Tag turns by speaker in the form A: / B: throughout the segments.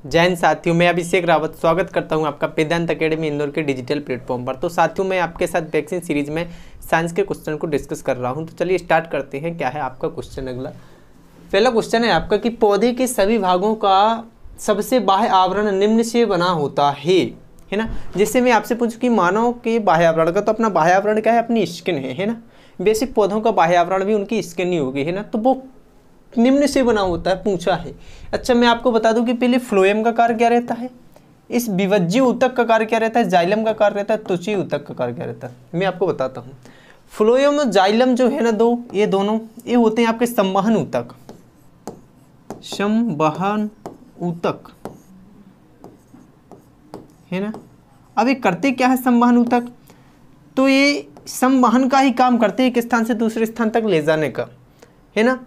A: जय हिंद साथियों, मैं अभिषेक रावत स्वागत करता हूं आपका वेदांत अकेडमी इंदौर के डिजिटल प्लेटफॉर्म पर। तो साथियों, मैं आपके साथ वैक्सीन सीरीज में साइंस के क्वेश्चन को डिस्कस कर रहा हूं। तो चलिए स्टार्ट करते हैं। क्या है आपका क्वेश्चन? अगला पहला क्वेश्चन है आपका कि पौधे के सभी भागों का सबसे बाह्य आवरण निम्न से बना होता है ना। जैसे मैं आपसे पूछूं कि मानव के बाह्य आवरण का, तो अपना बाह्य आवरण क्या है? अपनी स्किन है ना। बेसिक पौधों का बाह्य आवरण भी उनकी स्किन ही होगी, है ना। तो वो निम्न से बना होता है, पूछा है। अच्छा, मैं आपको बता दूं कि पहले फ्लोएम का कार्य क्या रहता है, इस विभज्य ऊतक का कार्य क्या रहता है, जाइलम का कार्य रहता है, त्वचीय ऊतक का कार्य क्या रहता है, मैं आपको बताता हूँ। फ्लोएम और जाइलम जो है ना, ये दोनों ये होते हैं आपके संवहन ऊतक। संवहन ऊतक है ना। अब ये करते क्या है संवहन ऊतक? तो ये संवहन का ही काम करते हैं, एक स्थान से दूसरे स्थान तक ले जाने का, है ना।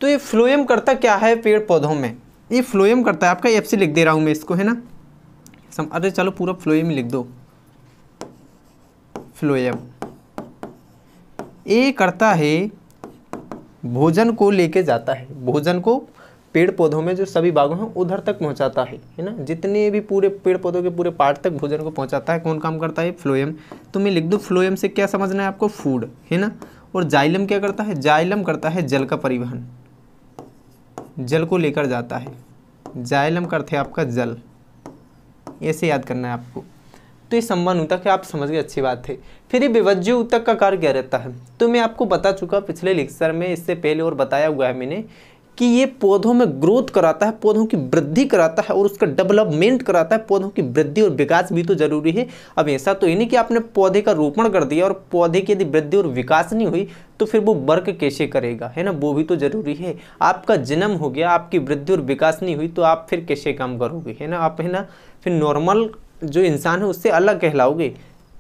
A: तो ये फ्लोएम करता क्या है पेड़ पौधों में? ये फ्लोएम करता है आपका, एफ से लिख दे रहा हूं मैं इसको, है ना। अरे चलो पूरा फ्लोएम ही लिख दो। फ्लोएम ये करता है, भोजन को लेके जाता है, भोजन को पेड़ पौधों में जो सभी भागों हैं उधर तक पहुंचाता है ना। जितने भी पूरे पेड़ पौधों के पूरे पार्ट तक भोजन को पहुंचाता है, कौन काम करता है? फ्लोएम। तो मैं लिख दूं फ्लोएम से क्या समझना है आपको? फूड, है ना। और जाइलम क्या करता है? जाइलम करता है जल का परिवहन, जल को लेकर जाता है। जाइलम करते हैं आपका जल, ऐसे याद करना है आपको। तो ये संवहन ऊतक है, आप समझ गए, अच्छी बात है। फिर ये विभज्य ऊतक का कार्य क्या रहता है? तो मैं आपको बता चुका पिछले लेक्चर में, इससे पहले और बताया हुआ है मैंने कि ये पौधों में ग्रोथ कराता है, पौधों की वृद्धि कराता है और उसका डेवलपमेंट कराता है। पौधों की वृद्धि और विकास भी तो जरूरी है। अब ऐसा तो ही नहीं कि आपने पौधे का रोपण कर दिया और पौधे की यदि वृद्धि और विकास नहीं हुई तो फिर वो वर्क कैसे करेगा, है ना। वो भी तो जरूरी है। आपका जन्म हो गया, आपकी वृद्धि और विकास नहीं हुई तो आप फिर कैसे काम करोगे, है ना। आप, है ना, फिर नॉर्मल जो इंसान है उससे अलग कहलाओगे।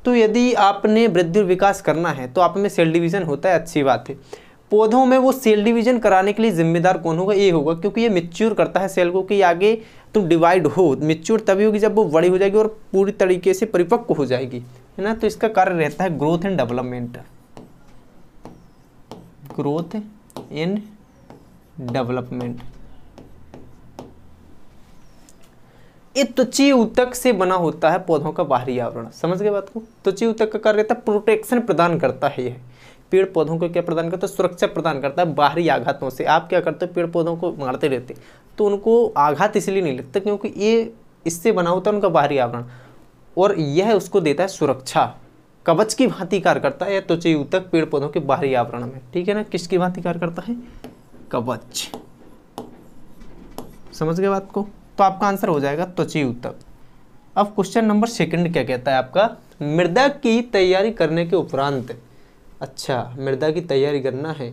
A: तो यदि आपने वृद्धि और विकास करना है तो आप में सेल डिवीजन होता है, अच्छी बात है। पौधों में वो सेल डिवीजन कराने के लिए जिम्मेदार कौन होगा? ये होगा, क्योंकि ये मैच्योर करता है सेल को कि आगे तुम डिवाइड हो। मैच्योर तभी होगी जब वो बड़ी हो जाएगी और पूरी तरीके से परिपक्व हो जाएगी, है ना। तो इसका कार्य रहता है growth and development, growth and development. ये त्वचीय ऊतक से बना होता है पौधों का बाहरी आवरण। समझ गए बात को? त्वचीय ऊतक का कार्य रहता है प्रोटेक्शन प्रदान करता है। यह पेड़ पौधों को क्या प्रदान करता है? सुरक्षा प्रदान करता है बाहरी आघातों से। आप क्या करते हो? पेड़ पौधों को मारते रहते तो उनको आघात इसलिए नहीं लगता क्योंकि ये इससे बना होता है उनका बाहरी आवरण, और यह उसको देता है सुरक्षा। कवच की भांति कार्य करता है यह त्वचीय ऊतक पेड़ पौधों के बाहरी आवरण में, ठीक है ना। किसकी भांति कार्य करता है? कवच। समझ गए बात को? तो आपका आंसर हो जाएगा त्वचीय ऊतक। अब क्वेश्चन नंबर 2 क्या कहता है आपका? मृदा की तैयारी करने के उपरांत, अच्छा मृदा की तैयारी करना है,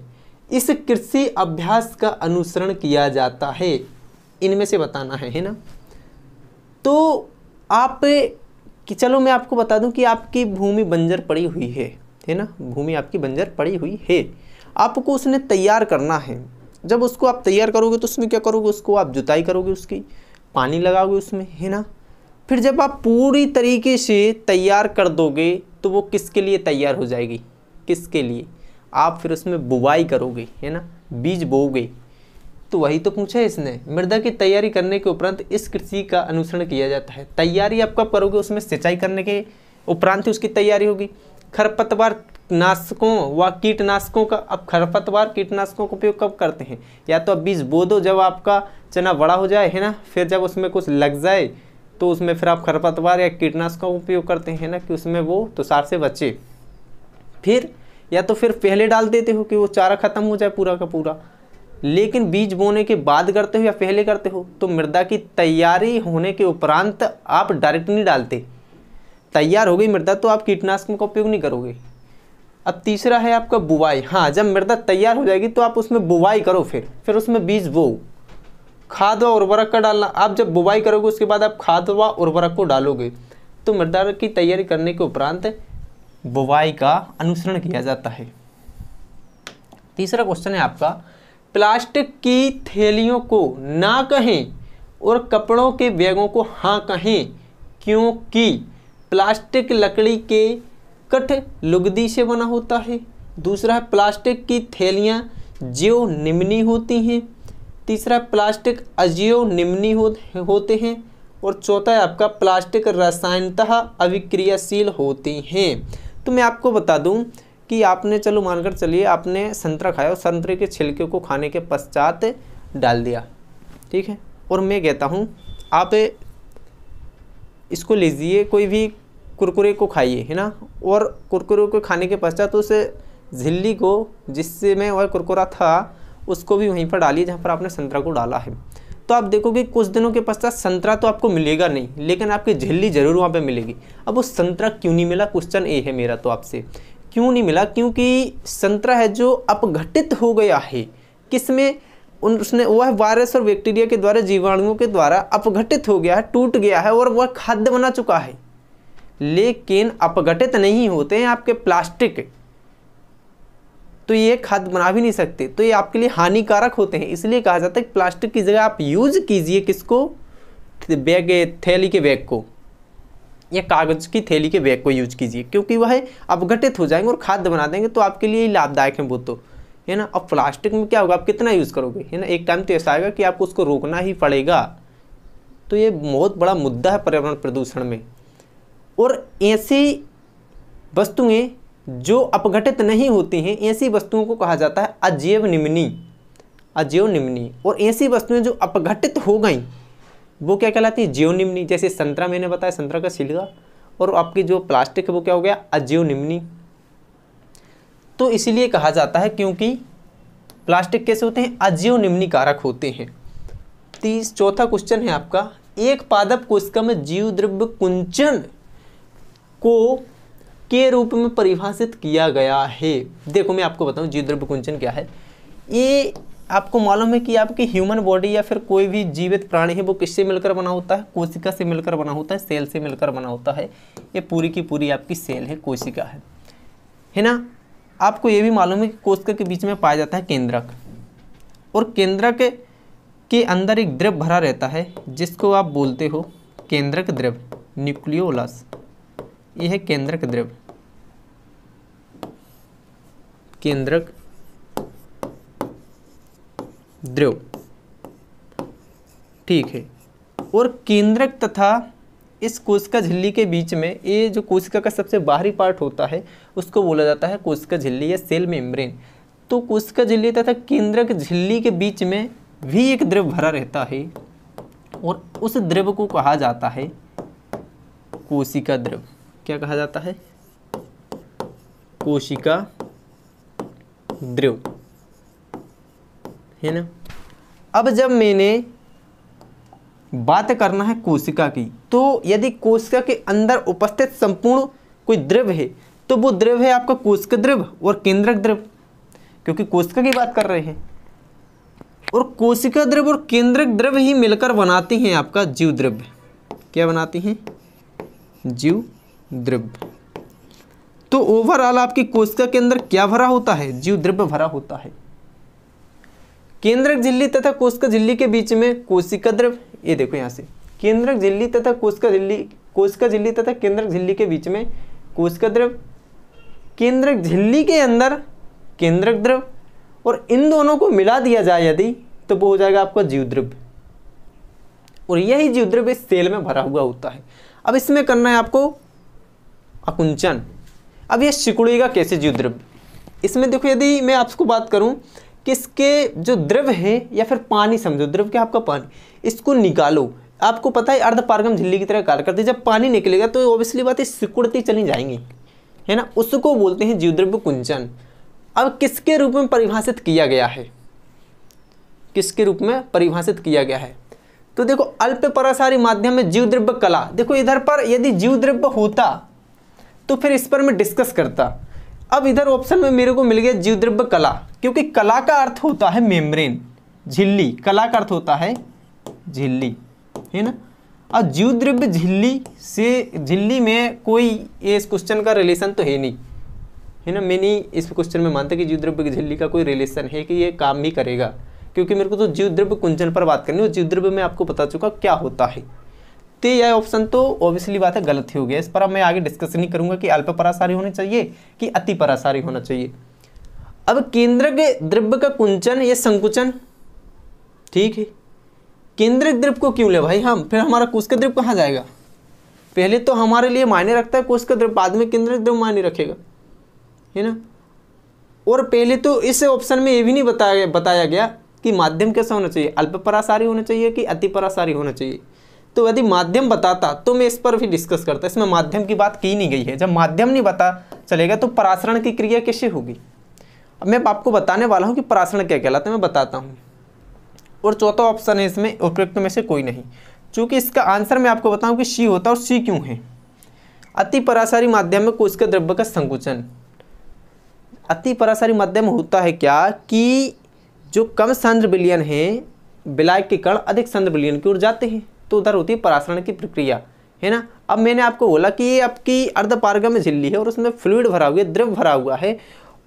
A: इस कृषि अभ्यास का अनुसरण किया जाता है, इनमें से बताना है ना। तो आप कि चलो मैं आपको बता दूं कि आपकी भूमि बंजर पड़ी हुई है ना। भूमि आपकी बंजर पड़ी हुई है, आपको उसने तैयार करना है। जब उसको आप तैयार करोगे तो उसमें क्या करोगे? उसको आप जुताई करोगे, उसकी पानी लगाओगे उसमें, है ना। फिर जब आप पूरी तरीके से तैयार कर दोगे तो वो किसके लिए तैयार हो जाएगी? किसके लिए? आप फिर उसमें बुवाई करोगे, है ना, बीज बोओगे। तो वही तो पूछा है इसने। मृदा की तैयारी करने के उपरांत इस कृषि का अनुसरण किया जाता है। तैयारी आप कब करोगे? उसमें सिंचाई करने के उपरांत ही उसकी तैयारी होगी। खरपतवार नाशकों व कीटनाशकों का, अब खरपतवार कीटनाशकों का उपयोग कब करते हैं? या तो अब बीज बो दो जब आपका चना बड़ा हो जाए, है ना, फिर जब उसमें कुछ लग जाए तो उसमें फिर आप खरपतवार या कीटनाशकों का उपयोग करते हैं ना, कि उसमें वो तुषार से बचे। फिर या तो फिर पहले डाल देते हो कि वो चारा खत्म हो जाए पूरा का पूरा। लेकिन बीज बोने के बाद करते हो या पहले करते हो? तो मृदा की तैयारी होने के उपरांत आप डायरेक्ट नहीं डालते। तैयार हो गई मृदा तो आप कीटनाशकों का उपयोग नहीं करोगे। अब तीसरा है आपका बुवाई। हाँ, जब मृदा तैयार हो जाएगी तो आप उसमें बुवाई करो, फिर उसमें बीज बो। खाद व उर्वरक का डालना, आप जब बुवाई करोगे उसके बाद आप खाद व उर्वरक को डालोगे। तो मृदा की तैयारी करने के उपरांत बुवाई का अनुसरण किया जाता है। तीसरा क्वेश्चन है आपका, प्लास्टिक की थैलियों को ना कहें और कपड़ों के बैगों को हाँ कहें, क्योंकि प्लास्टिक लकड़ी के कठ लुगदी से बना होता है। दूसरा है प्लास्टिक की थैलियाँ ज्यो निम्नी होती हैं। तीसरा प्लास्टिक अज्यो निम्नी होते हैं। और चौथा है आपका प्लास्टिक रासायनिकतः अविक्रियाशील होते हैं। तो मैं आपको बता दूं कि आपने, चलो मानकर चलिए आपने संतरा खाया और संतरे के छिलके को खाने के पश्चात डाल दिया, ठीक है, और मैं कहता हूँ आप इसको लीजिए, कोई भी कुरकुरे को खाइए, है ना, और कुरकुरे को खाने के पश्चात उस झिल्ली को जिससे में वह कुरकुरा था उसको भी वहीं पर डालिए जहाँ पर आपने संतरा को डाला है। तो आप देखोगे कुछ दिनों के पश्चात संतरा तो आपको मिलेगा नहीं, लेकिन आपकी झिल्ली जरूर वहाँ पे मिलेगी। अब वो संतरा क्यों नहीं मिला, क्वेश्चन ये है मेरा तो आपसे, क्यों नहीं मिला? क्योंकि संतरा है जो अपघटित हो गया है, किसमें, उसने वह वायरस और बैक्टीरिया के द्वारा, जीवाणुओं के द्वारा अपघटित हो गया है, टूट गया है और वह खाद्य बना चुका है। लेकिन अपघटित नहीं होते हैं आपके प्लास्टिक, तो ये खाद्य बना भी नहीं सकते, तो ये आपके लिए हानिकारक होते हैं। इसलिए कहा जाता है कि प्लास्टिक की जगह आप यूज कीजिए किसको, बैग, थैली के बैग को या कागज की थैली के बैग को यूज कीजिए, क्योंकि वह अपघटित हो जाएंगे और खाद्य बना देंगे, तो आपके लिए लाभदायक है वो तो, है ना। और प्लास्टिक में क्या होगा, आप कितना यूज़ करोगे, है ना, एक टाइम तो ऐसा आएगा कि आपको उसको रोकना ही पड़ेगा। तो ये बहुत बड़ा मुद्दा है पर्यावरण प्रदूषण में। और ऐसी वस्तुएं जो अपघटित नहीं होती हैं, ऐसी वस्तुओं को कहा जाता है अजैव निम्नी, अजैव निम्नी। और ऐसी वस्तुएं जो अपघटित हो गई वो क्या कहलाती है, जैव निम्नी। जैसे संतरा मैंने बताया, संतरा का छिलका, और आपकी जो प्लास्टिक है वो क्या हो गया, अजैव निम्नी। तो इसीलिए कहा जाता है क्योंकि प्लास्टिक कैसे होते हैं, अजैव निम्नीकारक होते हैं। चौथा क्वेश्चन है आपका, एक पादप कोशिका में जीव द्रव्य कुंचन को के रूप में परिभाषित किया गया है। देखो मैं आपको बताऊं जीव द्रव्य कुंचन क्या है। ये आपको मालूम है कि आपकी ह्यूमन बॉडी या फिर कोई भी जीवित प्राणी है वो किससे मिलकर बना होता है, कोशिका से मिलकर बना होता है, सेल से मिलकर बना होता है। ये पूरी की पूरी आपकी सेल है, कोशिका है ना। आपको ये भी मालूम है कि कोशिका के बीच में पाया जाता है केंद्रक, और केंद्रक के अंदर एक द्रव भरा रहता है जिसको आप बोलते हो केंद्रक द्रव, न्यूक्लियोलस। यह है केंद्रक द्रव, केंद्रक द्रव, ठीक है। और केंद्रक तथा इस कोशिका झिल्ली के बीच में, ये जो कोशिका का सबसे बाहरी पार्ट होता है उसको बोला जाता है कोशिका झिल्ली या सेल मेम्ब्रेन। तो कोशिका झिल्ली तथा केंद्रक झिल्ली के बीच में भी एक द्रव भरा रहता है, और उस द्रव को कहा जाता है कोशिका द्रव। क्या कहा जाता है, कोशिका द्रव, है ना। अब जब मैंने बात करना है कोशिका की, तो यदि कोशिका के अंदर उपस्थित संपूर्ण कोई द्रव है तो वो द्रव है आपका कोशिका द्रव और केंद्रक द्रव, क्योंकि कोशिका की बात कर रहे हैं। और कोशिका द्रव और केंद्रक द्रव ही मिलकर बनाती हैं आपका जीव द्रव्य। क्या बनाती हैं, जीव द्रव्य। तो ओवरऑल आपकी कोशिका के अंदर क्या भरा होता है, जीव द्रव्य भरा होता है। केंद्रक झिल्ली तथा कोशिका झिल्ली के बीच में कोशिका द्रव, ये देखो यहाँ से केंद्रक झिल्ली तथा कोशिका झिल्ली, कोशिका झिल्ली तथा केंद्रक झिल्ली के बीच में कोशिका द्रव, केंद्रक झिल्ली के अंदर केंद्रक द्रव, और इन दोनों को मिला दिया जाए यदि, तो वो हो जाएगा आपका जीव द्रव्य। और यही जीव द्रव्य इस सेल में भरा हुआ होता है। अब इसमें करना है आपको अकुंचन। अब ये सिकुड़ेगा कैसे जीव द्रव्य, इसमें देखो यदि मैं आपको बात करूं कि इसके जो द्रव है या फिर पानी समझो, द्रव क्या आपका पानी, इसको निकालो। आपको पता है अर्धपारगम झिल्ली की तरह कार्य करती है, जब पानी निकलेगा तो ऑब्वियसली बात है सिकुड़ती चली जाएंगी, है ना, उसको बोलते हैं जीव द्रव्य कुंचन। अब किसके रूप में परिभाषित किया गया है, किसके रूप में परिभाषित किया गया है, तो देखो अल्प परासारी माध्यम में जीव द्रव्य कला। देखो इधर पर यदि जीव द्रव्य होता तो फिर इस पर मैं डिस्कस करता। अब इधर ऑप्शन में मेरे को मिल गया जीव द्रव्य कला, क्योंकि कला का अर्थ होता है मेम्ब्रेन, झिल्ली, कला का अर्थ होता है झिल्ली, है ना। अब जीव द्रव्य झिल्ली से, झिल्ली में कोई इस क्वेश्चन का रिलेशन तो है नहीं, है ना। मैं नहीं इस क्वेश्चन में मानता कि जीव द्रव्य की झिल्ली का कोई रिलेशन है कि ये काम भी करेगा, क्योंकि मेरे को तो जीव द्रव्य कुंचन पर बात करनी है। जीव द्रव्य में आपको बता चुका क्या होता है, तो यह ऑप्शन तो ऑब्वियसली बात है गलत ही हो गया। इस पर अब मैं आगे डिस्कस नहीं करूंगा कि अल्प परासारी होनी चाहिए कि अति परासारी होना चाहिए। अब केंद्रक द्रव्य का कुंचन या संकुचन, ठीक है, केंद्रित द्रव को क्यों ले भाई हम, फिर हमारा कोशिका द्रव कहाँ जाएगा। पहले तो हमारे लिए मायने रखता है कोशिका द्रव, बाद में केंद्रित द्रव मायने रखेगा, है ना। और पहले तो इस ऑप्शन में ये भी नहीं बताया गया कि माध्यम कैसा होना चाहिए, अल्प परासारी होना चाहिए कि अति परासारी होना चाहिए। तो यदि माध्यम बताता तो मैं इस पर भी डिस्कस करता, इसमें माध्यम की बात की नहीं गई है। जब माध्यम नहीं पता चलेगा तो परासरण की क्रिया कैसे होगी। अब मैं आपको बताने वाला हूँ कि परासरण क्या कहलाता है, मैं बताता हूँ। और चौथा ऑप्शन है इसमें उपयुक्त में से कोई नहीं, चूँकि इसका आंसर मैं आपको बताऊँ कि सी होता है। और सी क्यों है, अति परासारी माध्यम में कोशिका द्रव्य का संकुचन। अति परासारी माध्यम होता है क्या कि जो कम सांद्र विलयन है, विलायक के कण अधिक सांद्र विलयन की ओर जाते हैं, तो उधर होती है परासरण की प्रक्रिया, है ना। अब मैंने आपको बोला कि ये आपकी अर्धपारगम्य झिल्ली है और उसमें फ्लूइड भरा हुआ है, द्रव भरा हुआ है,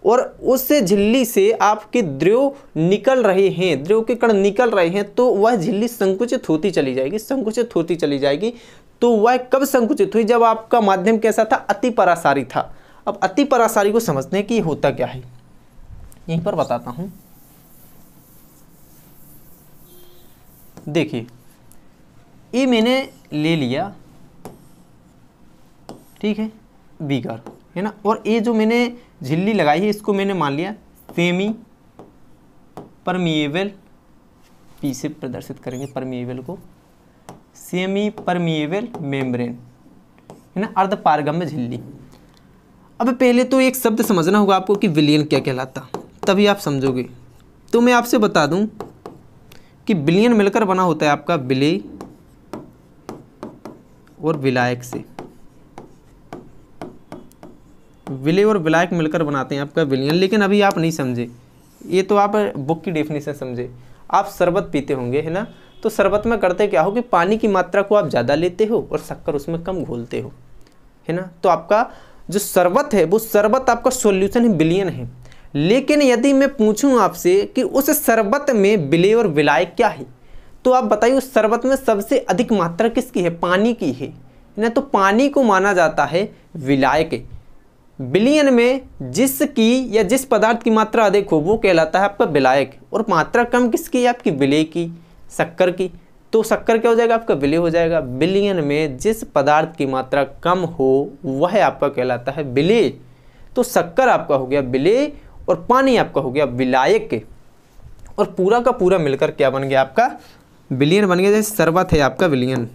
A: और उस झिल्ली से आपके द्रव निकल रहे हैं, द्रव के कण निकल रहे हैं, तो वह झिल्ली संकुचित होती चली जाएगी, संकुचित होती चली जाएगी। तो वह कब संकुचित हुई, जब आपका माध्यम कैसा था, अति परासारी था। अब अति परासारी को समझने की होता क्या है, यहीं पर बताता हूं। देखिए ये मैंने ले लिया, ठीक है, बीकर, है ना। और ये जो मैंने झिल्ली लगाई है इसको मैंने मान लिया सेमी परमिएबल, पी से प्रदर्शित करेंगे परमिएबल को, सेमी परमिएबल मेम्ब्रेन, है ना, अर्धपारगम्य झिल्ली। अब पहले तो एक शब्द समझना होगा आपको कि विलयन क्या कहलाता, तभी आप समझोगे। तो मैं आपसे बता दूं कि विलयन मिलकर बना होता है आपका विलेय और विलायक से। विलेय और विलायक मिलकर बनाते हैं आपका विलयन। लेकिन अभी आप नहीं समझे, ये तो आप बुक की डेफिनेशन समझे। आप शरबत पीते होंगे, है ना, तो शरबत में करते क्या हो कि पानी की मात्रा को आप ज़्यादा लेते हो और शक्कर उसमें कम घोलते हो, है ना। तो आपका जो शरबत है वो शरबत आपका सॉल्यूशन है, विलयन है। लेकिन यदि मैं पूछूं आपसे कि उस शरबत में विलेय और विलायक क्या है, तो आप बताइए उस शरबत में सबसे अधिक मात्रा किसकी है, पानी की है ना। तो पानी को माना जाता है विलायक। विलयन में जिसकी या जिस पदार्थ की मात्रा अधिक हो वो कहलाता है आपका विलायक, और मात्रा कम किसकी है, आपकी विलेय की, शक्कर की। तो शक्कर क्या हो जाएगा, आपका विलेय हो जाएगा। विलयन में जिस पदार्थ की मात्रा कम हो वह आपका कहलाता है विलेय। तो शक्कर आपका हो गया विलेय और पानी आपका हो गया विलायक, और पूरा का पूरा मिलकर क्या बन गया, आपका विलयन बन गया। जैसे शरबत है आपका विलयन,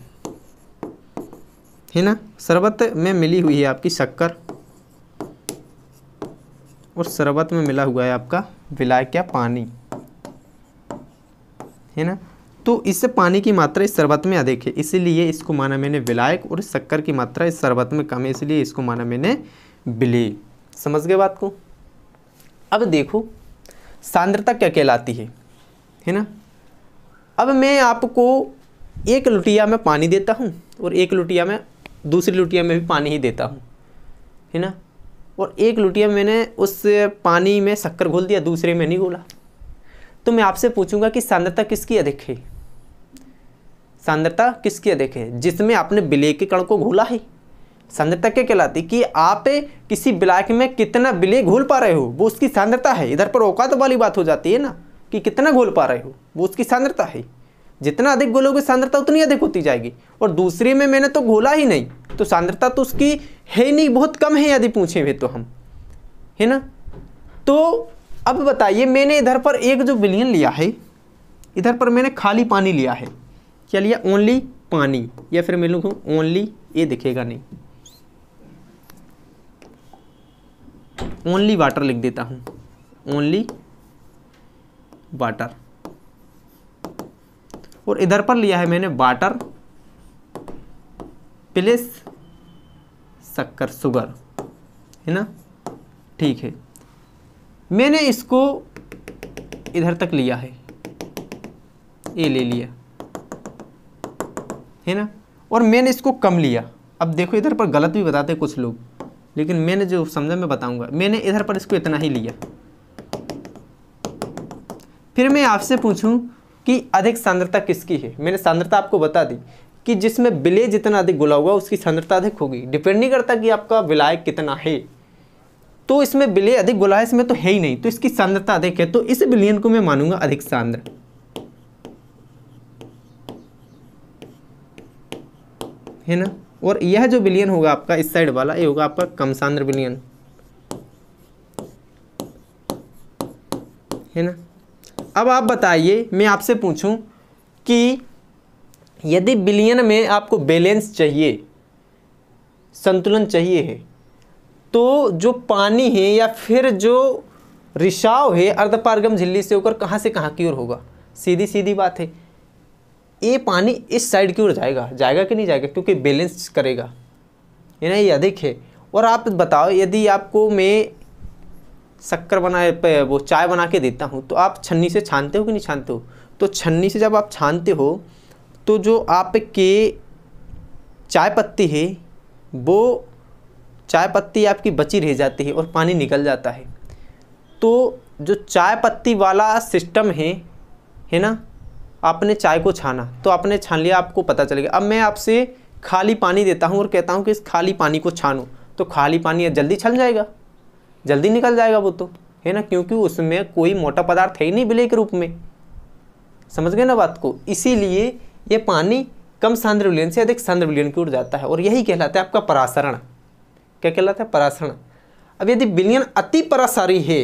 A: है ना, शरबत में मिली हुई है आपकी शक्कर और शरबत में मिला हुआ है आपका विलायक, क्या, पानी, है ना। तो इससे पानी की मात्रा इस शरबत में अधिक है, इसीलिए इसको माना मैंने विलायक, और इस शक्कर की मात्रा इस शरबत में कम है, इसलिए इसको माना मैंने विलेय। समझ गए बात को। अब देखो सांद्रता क्या कहलाती है ना। अब मैं आपको एक लुटिया में पानी देता हूँ और एक लुटिया में, दूसरी लुटिया में भी पानी ही देता हूँ, है ना। और एक लुटिया में मैंने उस पानी में शक्कर घोल दिया, दूसरे में नहीं घोला। तो मैं आपसे पूछूंगा कि सांद्रता किसकी अधिक है, सांद्रता किसकी अधिक है, जिसमें आपने विलेय के कण को घोला है। सांद्रता क्या कहलाती, कि आप किसी विलायक में कितना विलेय घोल पा रहे हो वो उसकी सांद्रता है। इधर पर औकात वाली बात हो जाती है ना, कि कितना घोल पा रहे हो वो उसकी सांद्रता है। जितना अधिक घोलोगे सांद्रता उतनी अधिक होती जाएगी। और दूसरे में मैंने तो घोला ही नहीं, तो सांद्रता तो उसकी है ही नहीं, बहुत कम है यदि पूछे हुए तो हम, है ना। तो अब बताइए, मैंने इधर पर एक जो विलयन लिया है, इधर पर मैंने खाली पानी लिया है, क्या लिया, ओनली पानी, या फिर मैं लिखूं ओनली, ये दिखेगा नहीं, ओनली वाटर लिख देता हूं, ओनली वाटर। और इधर पर लिया है मैंने वाटर प्लस शक्कर, शुगर, है ना, ठीक है। मैंने इसको इधर तक लिया है, ये ले लिया, है ना, और मैंने इसको कम लिया। अब देखो इधर पर गलत भी बताते कुछ लोग, लेकिन मैंने जो समझा मैं बताऊंगा। मैंने इधर पर इसको इतना ही लिया। फिर मैं आपसे पूछूं कि अधिक सांद्रता किसकी है। मैंने सांद्रता आपको बता दी कि जिसमें विलेय जितना अधिक घुला हुआ उसकी सांद्रता अधिक होगी। डिपेंड नहीं करता कि आपका विलायक कितना है, तो इसमें विलेय अधिक घुला है, इसमें तो है ही नहीं, तो इसकी सांद्रता अधिक है, तो इस विलयन को मैं मानूंगा अधिक सांद्र, है ना। और यह जो विलयन होगा आपका इस साइड वाला, ये होगा आपका कम सांद्र विलयन, है ना। अब आप बताइए, मैं आपसे पूछूं कि यदि विलयन में आपको बैलेंस चाहिए, संतुलन चाहिए है, तो जो पानी है या फिर जो रिसाव है अर्धपारगम झिल्ली से होकर कहाँ से कहाँ की ओर होगा। सीधी सीधी बात है, ये पानी इस साइड की ओर जाएगा, जाएगा कि नहीं जाएगा, क्योंकि बैलेंस करेगा, है ना, ये अधिक है। और आप बताओ, यदि आपको मैं शक्कर बनाए वो चाय बना के देता हूँ तो आप छन्नी से छानते हो कि नहीं छानते हो। तो छन्नी से जब आप छानते हो तो जो आपके चाय पत्ती है वो चाय पत्ती आपकी बची रह जाती है और पानी निकल जाता है। तो जो चाय पत्ती वाला सिस्टम है ना, आपने चाय को छाना तो आपने छान लिया, आपको पता चलेगा। अब मैं आपसे खाली पानी देता हूँ और कहता हूँ कि इस खाली पानी को छानो, तो खाली पानी जल्दी छन जाएगा, जल्दी निकल जाएगा वो तो, है ना, क्योंकि उसमें कोई मोटा पदार्थ है ही नहीं विलय के रूप में। समझ गए ना बात को। इसीलिए ये पानी कम सांद्र विलयन से अधिक सांद्र विलयन की ओर जाता है और यही कहलाता है आपका परासरण। क्या कहलाता है? परासरण। अब यदि विलयन अति परासारी है,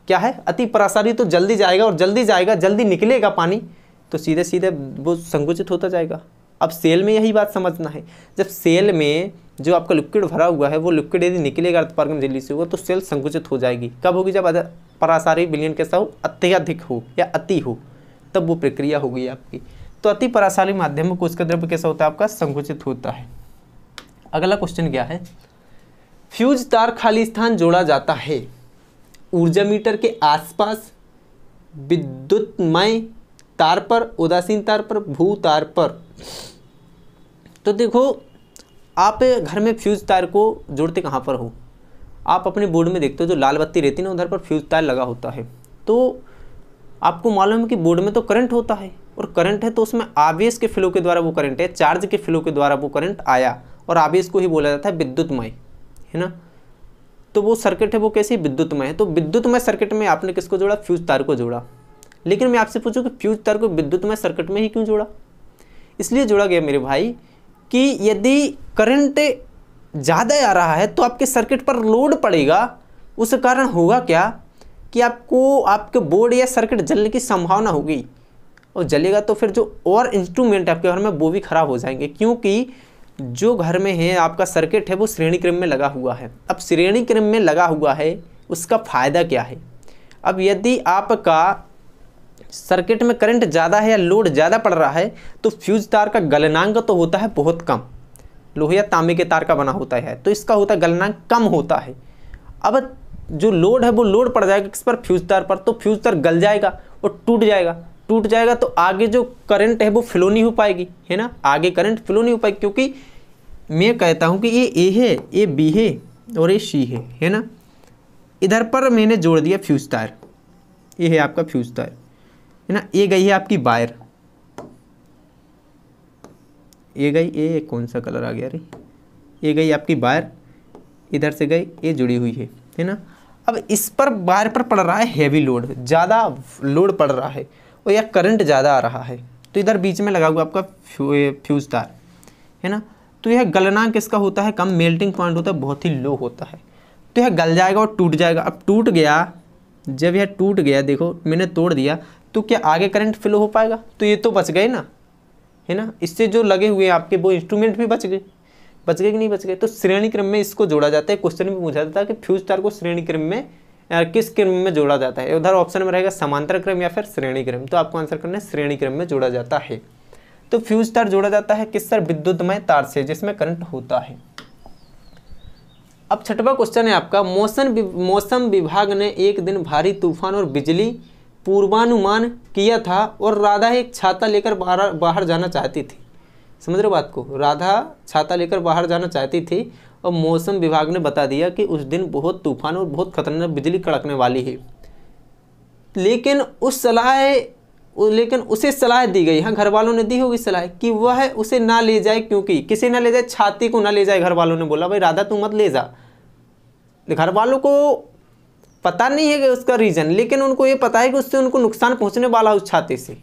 A: क्या है? अति परासारी, तो जल्दी जाएगा और जल्दी जाएगा, जल्दी निकलेगा पानी, तो सीधे सीधे वो संकुचित होता जाएगा। अब सेल में यही बात समझना है, जब सेल में जो आपका लिक्विड भरा हुआ है वो लिक्विड यदि निकलेगा अर्धपारगम झिल्ली से होगा तो सेल संकुचित हो जाएगी। कब होगी? जब परासारी विलयन कैसा हो? अत्यधिक हो या अति हो, तब वो प्रक्रिया होगी आपकी। तो अति परासारी माध्यम में कोशिका द्रव्य कैसा होता है? आपका संकुचित होता है। अगला क्वेश्चन क्या है? फ्यूज तार खाली स्थान जोड़ा जाता है ऊर्जा मीटर के आसपास, विद्युतमय तार पर, उदासीन तार पर, भू तार पर। तो देखो, आप घर में फ्यूज तार को जोड़ते कहाँ पर हो? आप अपने बोर्ड में देखते हो जो लाल बत्ती रहती है ना, उधर पर फ्यूज तार लगा होता है। तो आपको मालूम है कि बोर्ड में तो करंट होता है, और करंट है तो उसमें आवेश के फ्लो के द्वारा वो करंट है, चार्ज के फ्लो के द्वारा वो करंट आया, और आवेश को ही बोला जाता है विद्युतमय, है ना। तो वो सर्किट है वो कैसे? विद्युतमय है। तो विद्युतमय सर्किट में आपने किसको जोड़ा? फ्यूज तार को जोड़ा। लेकिन मैं आपसे पूछूं कि फ्यूज तार को विद्युतमय सर्किट में ही क्यों जोड़ा? इसलिए जोड़ा गया मेरे भाई कि यदि करंट ज़्यादा आ रहा है तो आपके सर्किट पर लोड पड़ेगा, उस कारण होगा क्या कि आपको आपके बोर्ड या सर्किट जलने की संभावना होगी, और जलेगा तो फिर जो और इंस्ट्रूमेंट आपके घर में वो भी खराब हो जाएंगे, क्योंकि जो घर में है आपका सर्किट है वो श्रेणी क्रम में लगा हुआ है। अब श्रेणी क्रम में लगा हुआ है, उसका फ़ायदा क्या है? अब यदि आपका सर्किट में करंट ज़्यादा है या लोड ज़्यादा पड़ रहा है तो फ्यूज तार का गलनांक तो होता है बहुत कम, लोहे या तांबे के तार का बना होता है, तो इसका होता है गलनांक कम होता है। अब जो लोड है वो लोड पड़ जाएगा किस पर? फ्यूज तार पर। तो फ्यूज तार गल जाएगा और टूट जाएगा, टूट जाएगा तो आगे जो करंट है वो फ्लो नहीं हो पाएगी, है ना, आगे करंट फ्लो नहीं हो पाएगी, क्योंकि मैं कहता हूँ कि ये ए है, ये बी है और ये सी है ना। इधर पर मैंने जोड़ दिया फ्यूज तार, ये है आपका फ्यूज तार, है ना। ये गई है आपकी वायर, ये गई, ये कौन सा कलर आ गया रे, ये गई आपकी वायर, इधर से गई, ये जुड़ी हुई है ना। अब इस पर वायर पर पड़ रहा है हैवी लोड, ज़्यादा लोड पड़ रहा है और यह करंट ज़्यादा आ रहा है, तो इधर बीच में लगा हुआ आपका फ्यूज तार, है ना। तो यह गलनांक किसका होता है? कम, मेल्टिंग पॉइंट होता है बहुत ही लो होता है, तो यह गल जाएगा और टूट जाएगा। अब टूट गया, जब यह टूट गया, देखो मैंने तोड़ दिया, तो क्या आगे करंट फ्लो हो पाएगा? तो ये तो बच गए ना, है ना। इससे जो लगे हुए आपके वो इंस्ट्रूमेंट भी बच गए कि नहीं बच गए? तो श्रेणी क्रम में इसको जोड़ा जाता है। क्वेश्चन में पूछा जाता है कि फ्यूज तार को श्रेणी क्रम में किस क्रम में जोड़ा जाता है? उधर ऑप्शन में रहेगा समांतर क्रम या फिर श्रेणी क्रम, तो आपको आंसर करना है श्रेणी क्रम में जोड़ा जाता है। तो फ्यूज तार जोड़ा जाता है किस सर? विद्युतमय तार से, जिसमें करंट होता है। अब छठवां क्वेश्चन है आपका, मौसम विभाग ने एक दिन भारी तूफान और बिजली पूर्वानुमान किया था और राधा एक छाता लेकर बाहर जाना चाहती थी। समझ रहे हो बात को? राधा छाता लेकर बाहर जाना चाहती थी और मौसम विभाग ने बता दिया कि उस दिन बहुत तूफान और बहुत खतरनाक बिजली कड़कने वाली है, लेकिन उसे सलाह दी गई, हाँ घर वालों ने दी होगी सलाह, कि वह उसे ना ले जाए, क्योंकि किसे ना ले जाए? छाती को ना ले जाए। घर वालों ने बोला भाई राधा तू मत ले जा। घर वालों को पता नहीं है कि उसका रीज़न, लेकिन उनको ये पता है कि उससे उनको नुकसान पहुंचने वाला उस छाते से,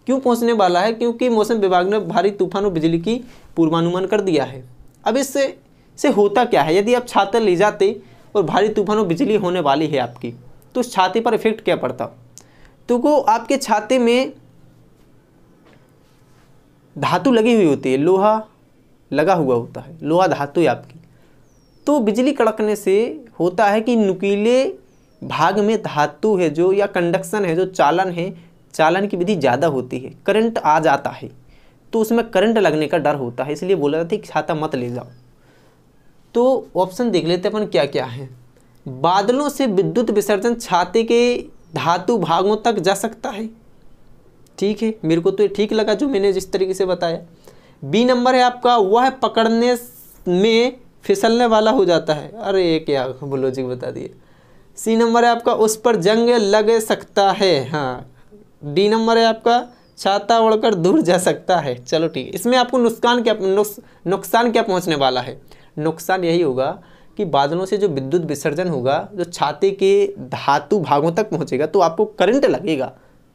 A: क्यों पहुंचने वाला है? क्योंकि मौसम विभाग ने भारी तूफान और बिजली की पूर्वानुमान कर दिया है। अब इससे होता क्या है, यदि आप छाता ले जाते और भारी तूफान और बिजली होने वाली है आपकी, तो उस छाते पर इफेक्ट क्या पड़ता? तो वो आपके छाते में धातु लगी हुई होती है, लोहा लगा हुआ होता है, लोहा धातु है आपकी। तो बिजली कड़कने से होता है कि नुकीले भाग में धातु है जो, या कंडक्शन है जो, चालन है, चालन की विधि ज़्यादा होती है, करंट आ जाता है, तो उसमें करंट लगने का डर होता है, इसलिए बोला जाता है कि छाता मत ले जाओ। तो ऑप्शन देख लेते अपन क्या क्या है। बादलों से विद्युत विसर्जन छाते के धातु भागों तक जा सकता है। ठीक है, मेरे को तो ये ठीक लगा जो मैंने जिस तरीके से बताया। बी नंबर है आपका, वह पकड़ने में फिसलने वाला हो जाता है। अरे क्या लॉजिक बता दिए। सी नंबर है आपका, उस पर जंग लग सकता है। हाँ। डी नंबर है आपका, छाता ओढ़कर दूर जा सकता है। चलो ठीक है, इसमें आपको नुकसान क्या पहुंचने वाला है? नुकसान यही होगा कि बादलों से जो विद्युत विसर्जन होगा, जो छाते के धातु भागों तक पहुंचेगा, तो आपको करंट लगेगा,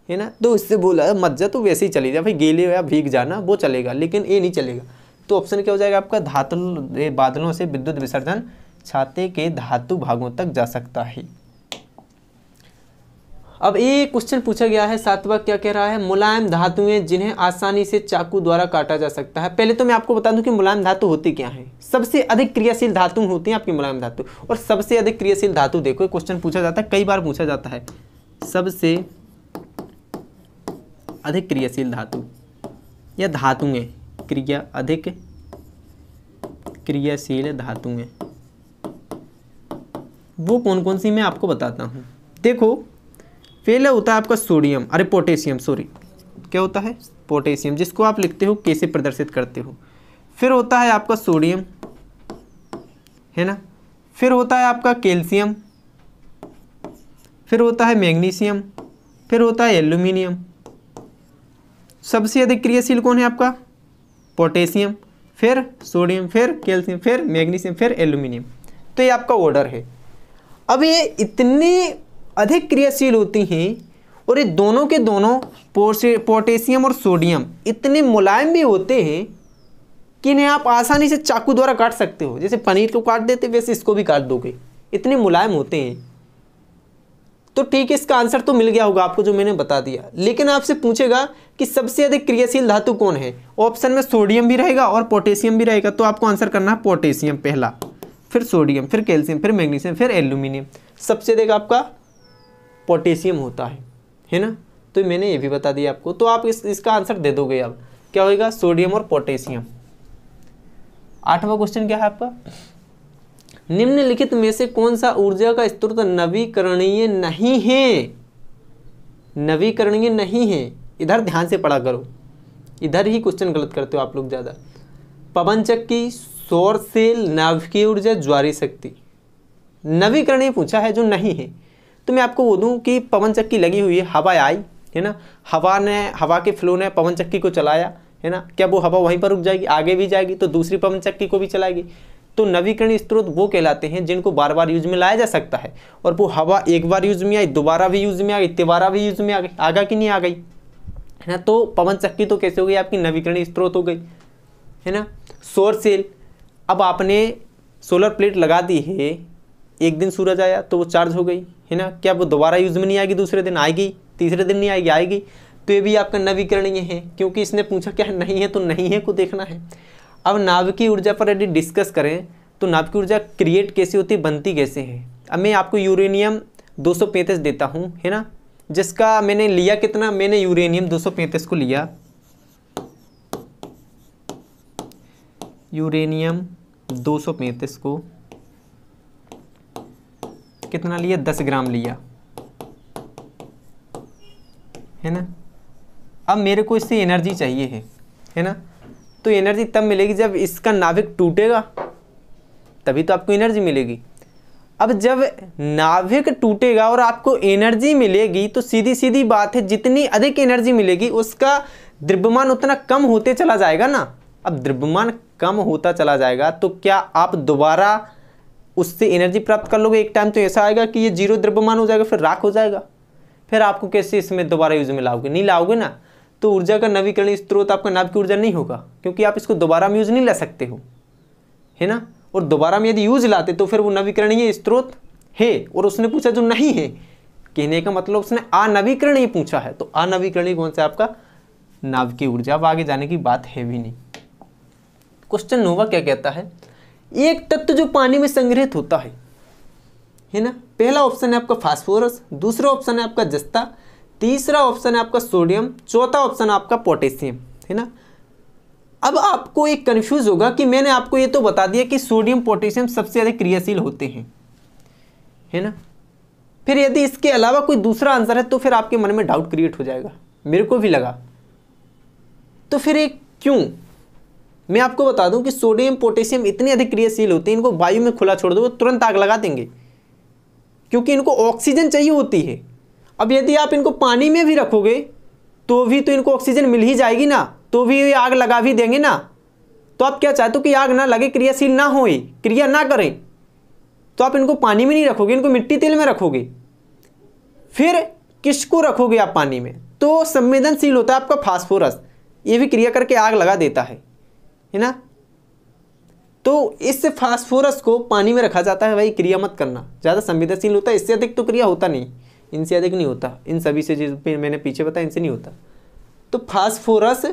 A: है ना। तो इससे बोला मत जा, तो वैसे ही चली जा भाई, गीले या भीग जाना वो चलेगा, लेकिन ये नहीं चलेगा। तो ऑप्शन क्या हो जाएगा आपका? बादलों से विद्युत विसर्जन छाते के धातु भागों तक जा सकता है। अब ये क्वेश्चन पूछा गया है, सातवां क्या कह रहा है? मुलायम धातुएं जिन्हें आसानी से चाकू द्वारा काटा जा सकता है। पहले तो मैं आपको बता दूं कि मुलायम धातु होती क्या है। सबसे अधिक क्रियाशील धातु होती है आपकी मुलायम धातु, और सबसे अधिक क्रियाशील धातु देखो क्वेश्चन पूछा जाता है, कई बार पूछा जाता है। सबसे अधिक क्रियाशील धातु या धातुएं, अधिक क्रियाशील धातुएं वो कौन कौन सी मैं आपको बताता हूं। देखो, पहले होता है आपका सोडियम, अरे पोटेशियम, सॉरी, क्या होता है? पोटेशियम, जिसको आप लिखते हो कैसे प्रदर्शित करते हो। फिर होता है आपका सोडियम, है ना। फिर होता है आपका कैल्शियम, फिर होता है मैग्नीशियम, फिर होता है एल्यूमिनियम। सबसे अधिक क्रियाशील कौन है आपका? पोटेशियम, फिर सोडियम, फिर कैल्शियम, फिर मैग्नीशियम, फिर एल्यूमिनियम। तो ये आपका ऑर्डर है। अब ये इतनी अधिक क्रियाशील होती हैं, और ये दोनों के दोनों पोटेशियम और सोडियम इतने मुलायम भी होते हैं कि इन्हें आप आसानी से चाकू द्वारा काट सकते हो। जैसे पनीर को काट देते वैसे इसको भी काट दोगे, इतने मुलायम होते हैं। तो ठीक है, इसका आंसर तो मिल गया होगा आपको जो मैंने बता दिया। लेकिन आपसे पूछेगा कि सबसे अधिक क्रियाशील धातु कौन है? ऑप्शन में सोडियम भी रहेगा और पोटेशियम भी रहेगा, तो आपको आंसर करना है पोटेशियम पहला, फिर सोडियम, फिर कैल्शियम, फिर मैग्नीशियम, फिर एल्यूमिनियम। सबसे अधिक आपका पोटेशियम होता है ना। तो मैंने ये भी बता दिया आपको, तो आप इसका आंसर दे दोगे। अब क्या होगा? सोडियम और पोटेशियम। 8वां क्वेश्चन क्या है आपका? निम्नलिखित में से कौन सा ऊर्जा का स्रोत नवीकरणीय नहीं है? नवीकरणीय नहीं है, इधर ध्यान से पढ़ा करो, इधर ही क्वेश्चन गलत करते हो आप लोग ज़्यादा। पवन चक्की, सौर सेल, नाभिकीय ऊर्जा, ज्वारीय शक्ति। नवीकरणीय पूछा है जो नहीं है, तो मैं आपको बोलूँ कि पवन चक्की लगी हुई है, हवा आई है ना, हवा के फ्लो ने पवन चक्की को चलाया है ना। क्या वो हवा वहीं पर रुक जाएगी? आगे भी जाएगी, तो दूसरी पवन चक्की को भी चलाएगी। तो नवीकरणीय स्रोत वो कहलाते हैं जिनको बार बार यूज में लाया जा सकता है, और वो हवा एक बार यूज में आई, दोबारा भी यूज में आ गई, तिबारा भी यूज में आ गई, आगा कि नहीं आ गई, है ना। तो पवन चक्की तो कैसे हो गई? आपकी नवीकरणीय स्रोत हो गई, है ना। सौर सेल, अब आपने सोलर प्लेट लगा दी है, एक दिन सूरज आया तो वो चार्ज हो गई, है ना। क्या वो दोबारा यूज में नहीं आएगी? दूसरे दिन आएगी, तीसरे दिन नहीं आएगी, आएगी। तो ये भी आपका नवीकरणीय है, क्योंकि इसने पूछा क्या नहीं है, तो नहीं है को देखना है। अब नाभिकीय ऊर्जा पर यदि डिस्कस करें तो नाभिकीय ऊर्जा क्रिएट कैसे होती है, बनती कैसे है। अब मैं आपको यूरेनियम 235 देता हूँ, है ना, जिसका मैंने लिया कितना? मैंने यूरेनियम 235 को लिया, यूरेनियम 235 को कितना लिया? 10 ग्राम लिया, है ना। अब मेरे को इससे एनर्जी चाहिए है ना। तो एनर्जी तब मिलेगी जब इसका नाभिक टूटेगा, तभी तो आपको एनर्जी मिलेगी। अब जब नाभिक टूटेगा और आपको एनर्जी मिलेगी, तो सीधी सीधी बात है, जितनी अधिक एनर्जी मिलेगी उसका द्रव्यमान उतना कम होते चला जाएगा ना। अब द्रव्यमान कम होता चला जाएगा, तो क्या आप दोबारा उससे एनर्जी प्राप्त कर लोगे? एक टाइम तो ऐसा आएगा कि ये जीरो द्रव्यमान हो जाएगा, फिर राख हो जाएगा। फिर आपको कैसे इसमें दोबारा यूज में लाओगे? नहीं लाओगे ना। तो ऊर्जा का नवीकरणीय स्रोत आपका नाभ की ऊर्जा नहीं होगा, क्योंकि आप इसको दोबारा में यूज नहीं ला सकते हो, है ना। और दोबारा में यदि यूज लाते तो फिर वो नवीकरणीय स्रोत है, और उसने पूछा जो नहीं है, कहने का मतलब उसने अनवीकरणीय पूछा है, तो अनवीकरणीय कौन सा आपका नाभ की ऊर्जा। अब आगे जाने की बात है भी नहीं। क्वेश्चन नोवा क्या कहता है, एक तत्व जो पानी में संग्रहित होता है ना। पहला ऑप्शन है आपका फास्फोरस, दूसरा ऑप्शन है आपका जस्ता, तीसरा ऑप्शन है आपका सोडियम, चौथा ऑप्शन है आपका पोटेशियम, है ना। अब आपको एक कंफ्यूज होगा कि मैंने आपको ये तो बता दिया कि सोडियम पोटेशियम सबसे अधिक क्रियाशील होते हैं, है ना। फिर यदि इसके अलावा कोई दूसरा आंसर है तो फिर आपके मन में डाउट क्रिएट हो जाएगा, मेरे को भी लगा। तो फिर एक क्यों, मैं आपको बता दूं कि सोडियम पोटेशियम इतने अधिक क्रियाशील होते हैं, इनको वायु में खुला छोड़ दो वो तुरंत आग लगा देंगे, क्योंकि इनको ऑक्सीजन चाहिए होती है। अब यदि आप इनको पानी में भी रखोगे तो भी तो इनको ऑक्सीजन मिल ही जाएगी ना, तो भी ये आग लगा भी देंगे ना। तो आप क्या चाहते हो कि आग ना लगे, क्रियाशील ना हो, क्रिया ना करें, तो आप इनको पानी में नहीं रखोगे, इनको मिट्टी तेल में रखोगे। फिर किसको रखोगे आप पानी में, तो संवेदनशील होता है आपका फास्फोरस, ये भी क्रिया करके आग लगा देता है ना। तो इस फास्फोरस को पानी में रखा जाता है, भाई क्रिया मत करना, ज़्यादा संवेदनशील होता है, इससे अधिक तो क्रिया होता नहीं, इनसे अधिक नहीं होता, इन सभी से जिस मैंने पीछे बताया इनसे नहीं होता। तो फास्फोरस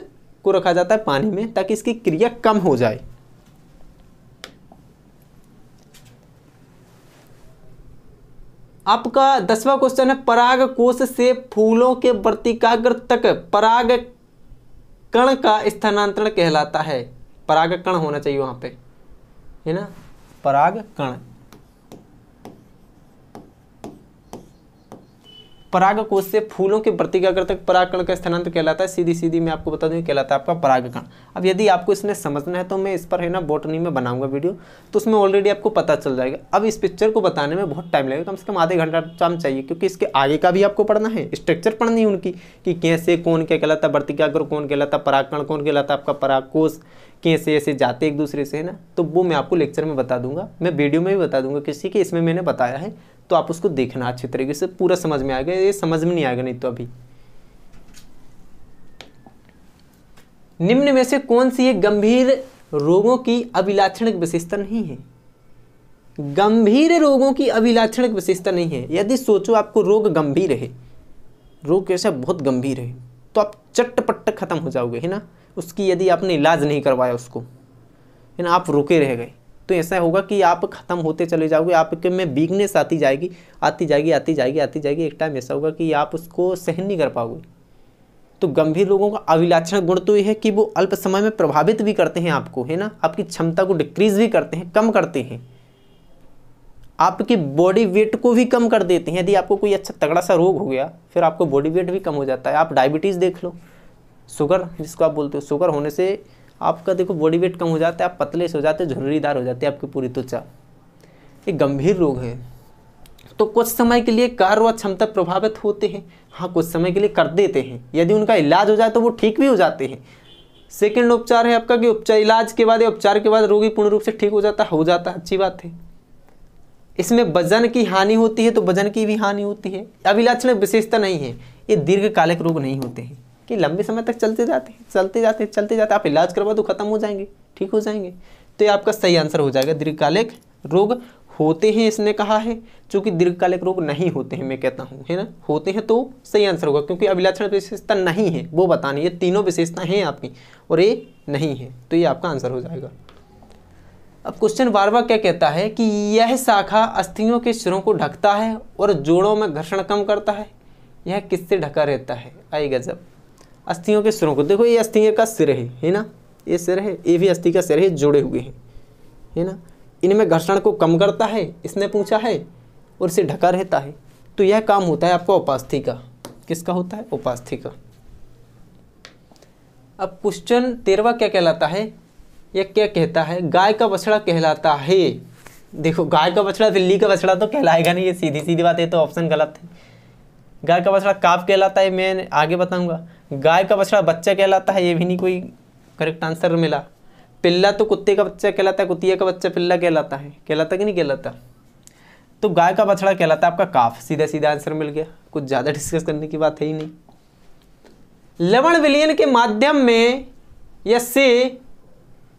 A: को रखा जाता है पानी में ताकि इसकी क्रिया कम हो जाए। आपका 10वां क्वेश्चन है, पराग कोश से फूलों के वर्तिकाग्र तक पराग कण का स्थानांतरण कहलाता है। पराग कण होना चाहिए वहां पे, है ना, पराग कण। पराग कोश से फूलों के वर्तिकाग्र तक परागकण का स्थानांतरण कहलाता है, सीधी सीधी मैं आपको बता दूं कहलाता है आपका परागकण। अब यदि आपको इसमें समझना है तो मैं इस पर है ना बॉटनी में बनाऊंगा वीडियो, तो उसमें ऑलरेडी आपको पता चल जाएगा। अब इस पिक्चर को बताने में बहुत टाइम लगेगा, कम से कम आधे घंटा टाइम चाहिए, क्योंकि इसके आगे का भी आपको पढ़ना है, स्ट्रक्चर पढ़नी है उनकी कि कैसे कौन क्या कहलाता है, वर्तिकाग्र कौन कहलाता है, परागकण कौन कहलाता है, आपका परागकोश कैसे ऐसे जाते एक दूसरे से, है ना। तो वो मैं आपको लेक्चर में बता दूंगा, मैं वीडियो में भी बता दूंगा किसी के, इसमें मैंने बताया है, तो आप उसको देखना अच्छी तरीके से, पूरा समझ में आएगा, ये समझ में नहीं आएगा नहीं तो अभी। निम्न में से कौन सी एक गंभीर रोगों की अभिलाक्षणिक विशेषता नहीं है। गंभीर रोगों की अभिलाक्षणिक विशेषता नहीं है। यदि सोचो आपको रोग गंभीर है, रोग कैसा बहुत गंभीर है, तो आप चट्टपट्ट खत्म हो जाओगे, है ना। उसकी यदि आपने इलाज नहीं करवाया उसको, है ना, आप रुके रह गए, तो ऐसा होगा कि आप खत्म होते चले जाओगे, आपके में वीकनेस आती जाएगी आती जाएगी आती जाएगी आती जाएगी। एक टाइम ऐसा होगा कि आप उसको सहन नहीं कर पाओगे। तो गंभीर रोगों का अभिलाक्षण गुण तो यह है कि वो अल्प समय में प्रभावित भी करते हैं आपको, है ना, आपकी क्षमता को डिक्रीज भी करते हैं, कम करते हैं, आपकी बॉडी वेट को भी कम कर देते हैं। यदि आपको कोई अच्छा तगड़ा सा रोग हो गया फिर आपको बॉडी वेट भी कम हो जाता है। आप डायबिटीज़ देख लो, शुगर जिसको आप बोलते हो, शुगर होने से आपका देखो बॉडी वेट कम हो जाता है, आप पतले से हो जाते हैं, झुर्रीदार हो जाती है आपकी पूरी त्वचा। एक गंभीर रोग है। तो कुछ समय के लिए कार्य व क्षमता प्रभावित होते हैं, हाँ कुछ समय के लिए कर देते हैं, यदि उनका इलाज हो जाए तो वो ठीक भी हो जाते हैं। सेकंड उपचार है आपका कि उपचार इलाज के बाद या उपचार के बाद रोगी पूर्ण रूप से ठीक हो जाता है, अच्छी बात है। इसमें वजन की हानि होती है तो वजन की भी हानि होती है। अभिलाक्षणिक विशेषता नहीं है, ये दीर्घकालिक रोग नहीं होते हैं कि लंबे समय तक चलते जाते आप इलाज करवा तो खत्म हो जाएंगे, ठीक हो जाएंगे। तो ये आपका सही आंसर हो जाएगा, दीर्घकालिक रोग होते हैं इसने कहा है, चूंकि दीर्घकालिक रोग नहीं होते हैं मैं कहता हूँ, है ना, होते हैं तो सही आंसर होगा, क्योंकि अभिलाक्षण विशेषता नहीं है वो बतानी, ये तीनों विशेषता हैं आपकी और ये नहीं है, तो ये आपका आंसर हो जाएगा। अब क्वेश्चन 12वां क्या कहता है कि यह शाखा अस्थियों के सिरों को ढकता है और जोड़ों में घर्षण कम करता है, यह किससे ढका रहता है। आई गजब, अस्थियों के सिरों को देखो, ये अस्थियों का सिर है ना, ये सिर है, ये भी अस्थि का सिर है, जोड़े हुए हैं, है ना, इनमें घर्षण को कम करता है इसने पूछा है और इसे ढका रहता है। तो यह काम होता है आपका उपास्थि का। किसका होता है, उपास्थि का। अब क्वेश्चन 13वां क्या कहलाता है, यह क्या कहता है, गाय का बछड़ा कहलाता है। देखो गाय का बछड़ा बिल्ली का बछड़ा तो कहलाएगा नहीं, ये सीधी सीधी बात है, तो ऑप्शन गलत है। गाय का बछड़ा काफ कहलाता है, मैं आगे बताऊंगा। गाय का बछड़ा बच्चा कहलाता है, ये भी नहीं कोई करेक्ट आंसर मिला। पिल्ला तो कुत्ते का बच्चा कहलाता है, कुतिया का बच्चा पिल्ला कहलाता है, कहलाता कि नहीं कहलाता। तो गाय का बछड़ा कहलाता है आपका काफ, सीधा सीधा आंसर मिल गया, कुछ ज़्यादा डिस्कस करने की बात है ही नहीं। लवण विलयन के माध्यम में या से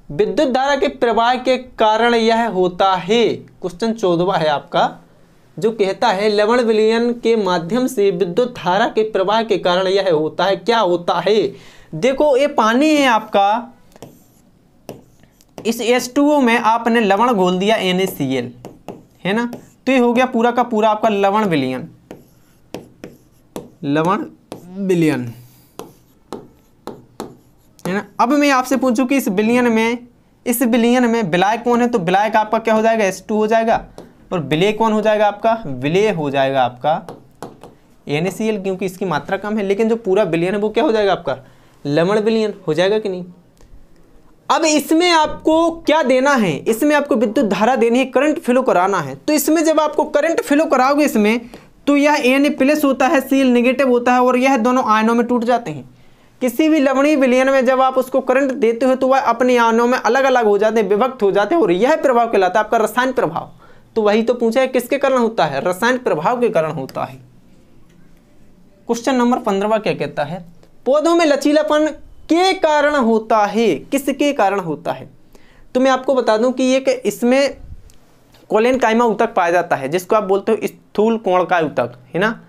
A: विद्युत धारा के प्रवाह के कारण यह होता है। क्वेश्चन 14वां है आपका, जो कहता है लवण विलयन के माध्यम से विद्युत धारा के प्रवाह के कारण यह होता है। क्या होता है? देखो ये पानी है आपका, इस H2O में आपने लवण घोल दिया NaCl, है ना, तो ये हो गया पूरा का पूरा आपका लवण विलयन, लवण विलयन, है ना। अब मैं आपसे पूछूं कि इस विलयन में विलायक कौन है, तो विलायक आपका क्या हो जाएगा, H2 हो जाएगा, और विलेय कौन हो जाएगा आपका, विलेय हो जाएगा आपका NaCl, क्योंकि इसकी मात्रा कम है। लेकिन जो पूरा विलयन है वो क्या हो जाएगा आपका, लवण विलयन हो जाएगा कि नहीं। अब इसमें आपको क्या देना है, इसमें आपको विद्युत धारा देनी है, करंट फ्लो कराना है। तो इसमें जब आपको करंट फ्लो कराओगे इसमें, तो यह Na+ होता है, Cl नेगेटिव होता है, और यह दोनों आयनों में टूट जाते हैं। किसी भी लवणीय विलयन में जब आप उसको करंट देते हो तो वह अपने आयनों में अलग अलग हो जाते हैं, विभक्त हो जाते हैं, और यह प्रभाव कहलाता है आपका रसायन प्रभाव। तो वही तो पूछा है, किसके कारण होता है, रसायन प्रभाव के कारण होता है। क्वेश्चन नंबर 15वां क्या कहता है, पौधों में लचीलापन के कारण होता है, किसके कारण होता है। तो मैं आपको बता दूं कि एक इसमें कोलेनकाइमा ऊतक पाया जाता है, जिसको आप बोलते हो स्थूल कोणकाय ऊतक, है ना।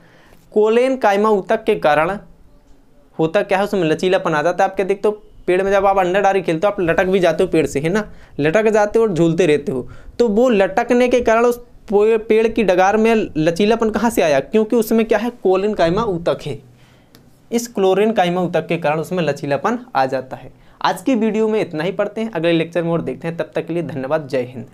A: कोलेनकाइमा ऊतक के कारण होता क्या है, उसमें लचीलापन आ जाता है। आप क्या देखते हो, पेड़ में जब आप अंडाधारी खेलते हो आप लटक भी जाते हो पेड़ से, है ना, लटक जाते हो और झूलते रहते हो। तो वो लटकने के कारण उस पेड़ की डगार में लचीलापन कहाँ से आया, क्योंकि उसमें क्या है, कोलेनकाइमा ऊतक है। इस क्लोरेनकाइमा ऊतक के कारण उसमें लचीलापन आ जाता है। आज की वीडियो में इतना ही, पढ़ते हैं अगले लेक्चर में और देखते हैं। तब तक के लिए धन्यवाद, जय हिंद।